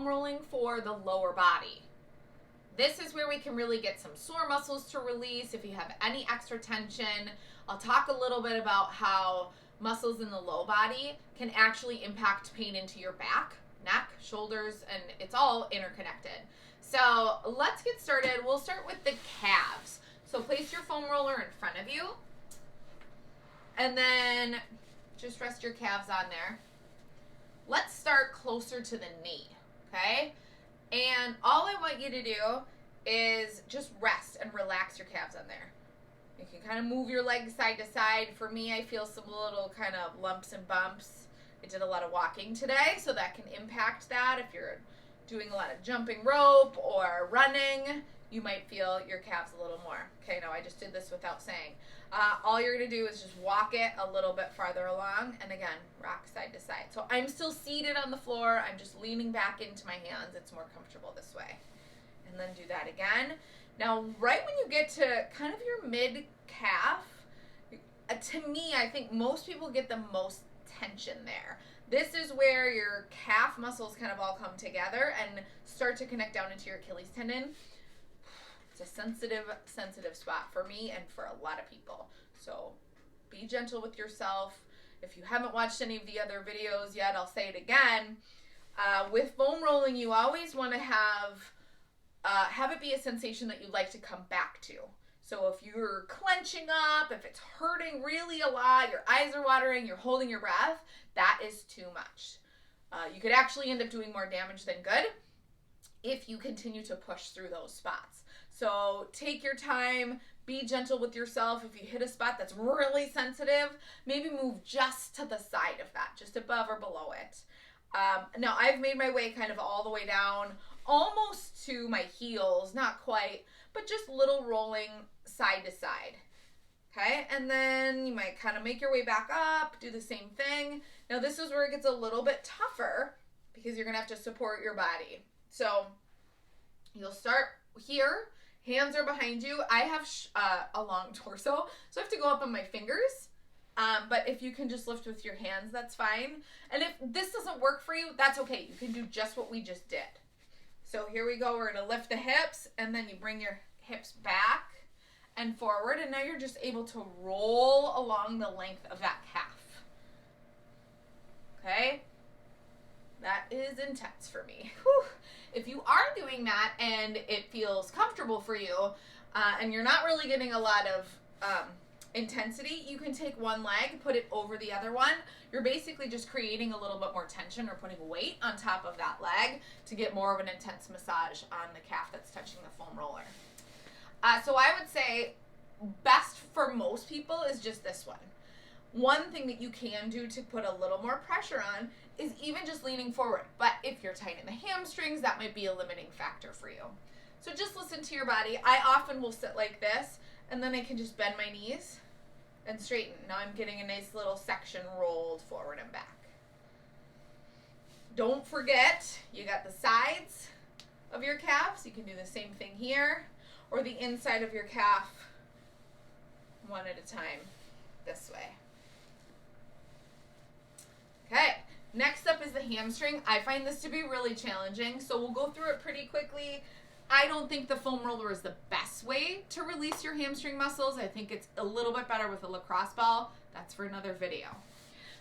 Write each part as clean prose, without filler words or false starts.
rolling for the lower body. This is where we can really get some sore muscles to release if you have any extra tension. I'll talk a little bit about how muscles in the low body can actually impact pain into your back, neck, shoulders, and it's all interconnected. So let's get started. We'll start with the calves. So place your foam roller in front of you, and then just rest your calves on there. Let's start closer to the knee, okay? And all I want you to do is just rest and relax your calves on there. You can kind of move your legs side to side. For me, I feel some little kind of lumps and bumps. I did a lot of walking today, so that can impact that. If you're doing a lot of jumping rope or running, you might feel your calves a little more. Okay, no, I just did this without saying. All you're going to do is just walk it a little bit farther along, and again, rock side to side. So I'm still seated on the floor. I'm just leaning back into my hands. It's more comfortable this way. And then do that again. Now, right when you get to kind of your mid-calf, to me, I think most people get the most tension there. This is where your calf muscles kind of all come together and start to connect down into your Achilles tendon. It's a sensitive spot for me and for a lot of people. So be gentle with yourself. If you haven't watched any of the other videos yet, I'll say it again. With foam rolling, you always want to have it be a sensation that you'd like to come back to. So if you're clenching up, if it's hurting really a lot, your eyes are watering, you're holding your breath, that is too much. You could actually end up doing more damage than good if you continue to push through those spots. So take your time, be gentle with yourself. If you hit a spot that's really sensitive, maybe move just to the side of that, just above or below it. Now I've made my way kind of all the way down, almost to my heels, not quite, but just little rolling side to side. Okay, and then you might kind of make your way back up, do the same thing. Now this is where it gets a little bit tougher because you're gonna have to support your body. So you'll start here. Hands are behind you. I have a long torso, so I have to go up on my fingers. But if you can just lift with your hands, that's fine. And if this doesn't work for you, that's okay. You can do just what we just did. So here we go. We're going to lift the hips, and then you bring your hips back and forward. And now you're just able to roll along the length of that calf. Okay? That is intense for me. Whew. If you are doing that and it feels comfortable for you and you're not really getting a lot of intensity, you can take one leg, put it over the other one. You're basically just creating a little bit more tension or putting weight on top of that leg to get more of an intense massage on the calf that's touching the foam roller. So I would say best for most people is just this one. One thing that you can do to put a little more pressure on is even just leaning forward. But if you're tight in the hamstrings, that might be a limiting factor for you. So just listen to your body. I often will sit like this, and then I can just bend my knees and straighten. Now I'm getting a nice little section rolled forward and back. Don't forget, you got the sides of your calves. You can do the same thing here, or the inside of your calf, one at a time, this way. Okay, next up is the hamstring. I find this to be really challenging, so we'll go through it pretty quickly. I don't think the foam roller is the best way to release your hamstring muscles. I think it's a little bit better with a lacrosse ball. That's for another video.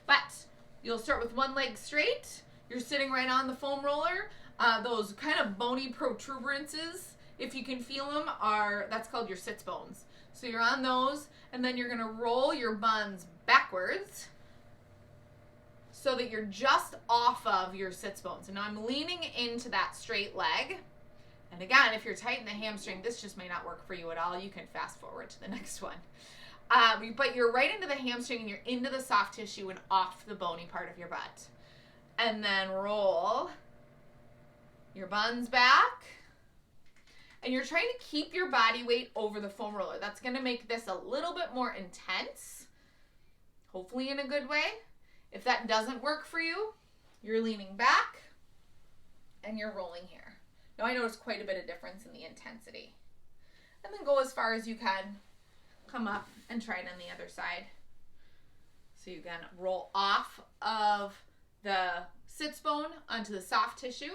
But you'll start with one leg straight. You're sitting right on the foam roller. Those kind of bony protuberances, if you can feel them, that's called your sits bones. So you're on those, and then you're gonna roll your buns backwards so that you're just off of your sits bones. And now I'm leaning into that straight leg. And again, if you're tight in the hamstring, this just may not work for you at all. You can fast forward to the next one. But you're right into the hamstring and you're into the soft tissue and off the bony part of your butt. And then roll your buns back. And you're trying to keep your body weight over the foam roller. That's going to make this a little bit more intense, hopefully in a good way. If that doesn't work for you, you're leaning back and you're rolling here. Now I notice quite a bit of difference in the intensity. And then go as far as you can. Come up and try it on the other side. So you can roll off of the sits bone onto the soft tissue.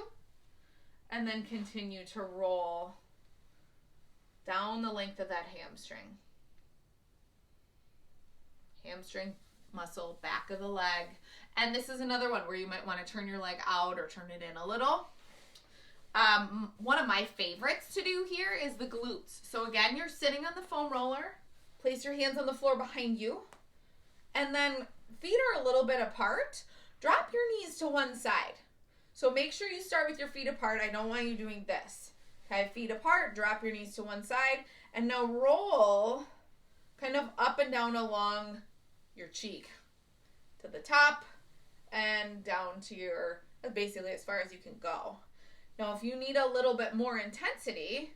and then continue to roll down the length of that hamstring. Hamstring muscle, back of the leg. And this is another one where you might want to turn your leg out or turn it in a little. One of my favorites to do here is the glutes. So again, you're sitting on the foam roller. Place your hands on the floor behind you. And then feet are a little bit apart. Drop your knees to one side. So make sure you start with your feet apart. I don't want you doing this. Okay, feet apart, drop your knees to one side. And now roll kind of up and down along your cheek to the top and down to your, basically as far as you can go. Now, if you need a little bit more intensity,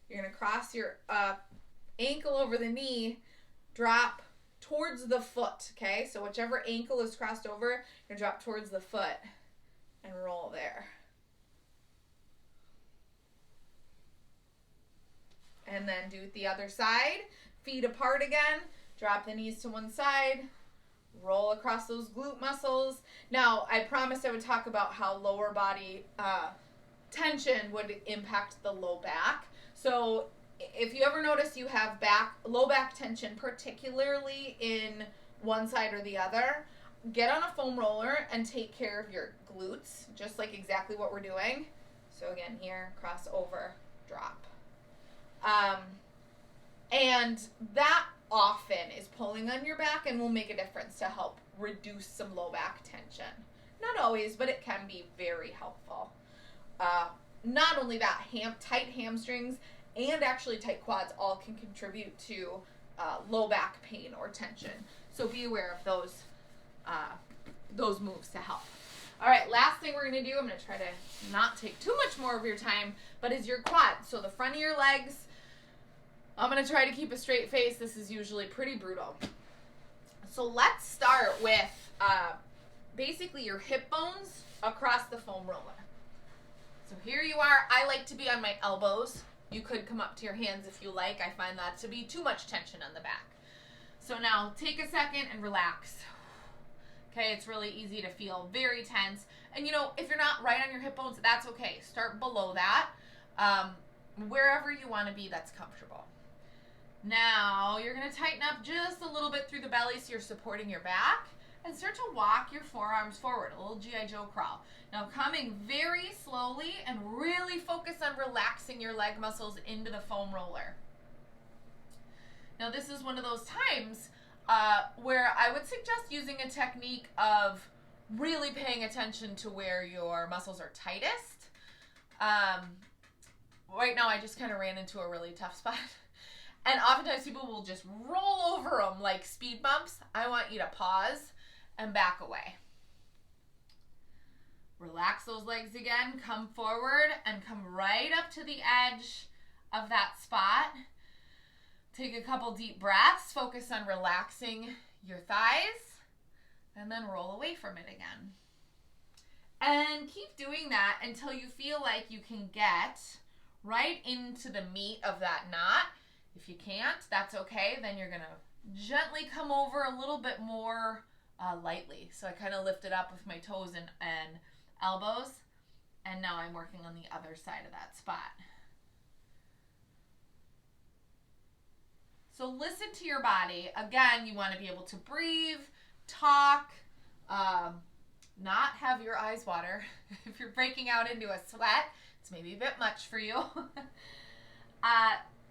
you're going to cross your ankle over the knee, drop towards the foot, okay? So whichever ankle is crossed over, you're going to drop towards the foot and roll there. And then do it the other side. Feet apart again. Drop the knees to one side. Roll across those glute muscles. Now, I promised I would talk about how lower body tension would impact the low back. So if you ever notice you have low back tension, particularly in one side or the other, get on a foam roller and take care of your glutes, just like exactly what we're doing. So again, here, cross over, drop. And that often is pulling on your back and will make a difference to help reduce some low back tension. Not always, but it can be very helpful. Not only that, tight hamstrings and actually tight quads all can contribute to low back pain or tension. So be aware of those moves to help. All right, last thing we're going to do, I'm going to try to not take too much more of your time, but is your quads. So the front of your legs, I'm going to try to keep a straight face. This is usually pretty brutal. So let's start with basically your hip bones across the foam roller. So here you are. I like to be on my elbows. You could come up to your hands if you like. I find that to be too much tension on the back. So now take a second and relax. Okay, it's really easy to feel very tense. And you know, if you're not right on your hip bones, that's okay. Start below that. Wherever you want to be, that's comfortable. Now, you're going to tighten up just a little bit through the belly so you're supporting your back. And start to walk your forearms forward, a little G.I. Joe crawl. Now, coming very slowly and really focus on relaxing your leg muscles into the foam roller. Now, this is one of those times where I would suggest using a technique of really paying attention to where your muscles are tightest. Right now, I just kind of ran into a really tough spot. And oftentimes people will just roll over them like speed bumps. I want you to pause and back away. Relax those legs again. Come forward and come right up to the edge of that spot. Take a couple deep breaths. Focus on relaxing your thighs. And then roll away from it again. And keep doing that until you feel like you can get right into the meat of that knot. If you can't, that's okay. Then you're going to gently come over a little bit more lightly. So I kind of lifted up with my toes and elbows. And now I'm working on the other side of that spot. So listen to your body. Again, you want to be able to breathe, talk, not have your eyes water. If you're breaking out into a sweat, it's maybe a bit much for you.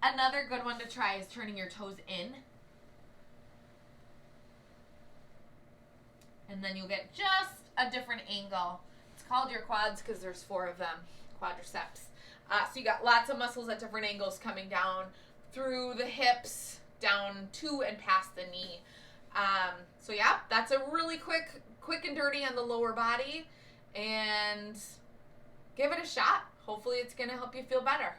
Another good one to try is turning your toes in. And then you'll get just a different angle. It's called your quads because there's 4 of them, quadriceps. So you got lots of muscles at different angles coming down through the hips, down to and past the knee. So yeah, that's a really quick and dirty on the lower body. And give it a shot. Hopefully it's going to help you feel better.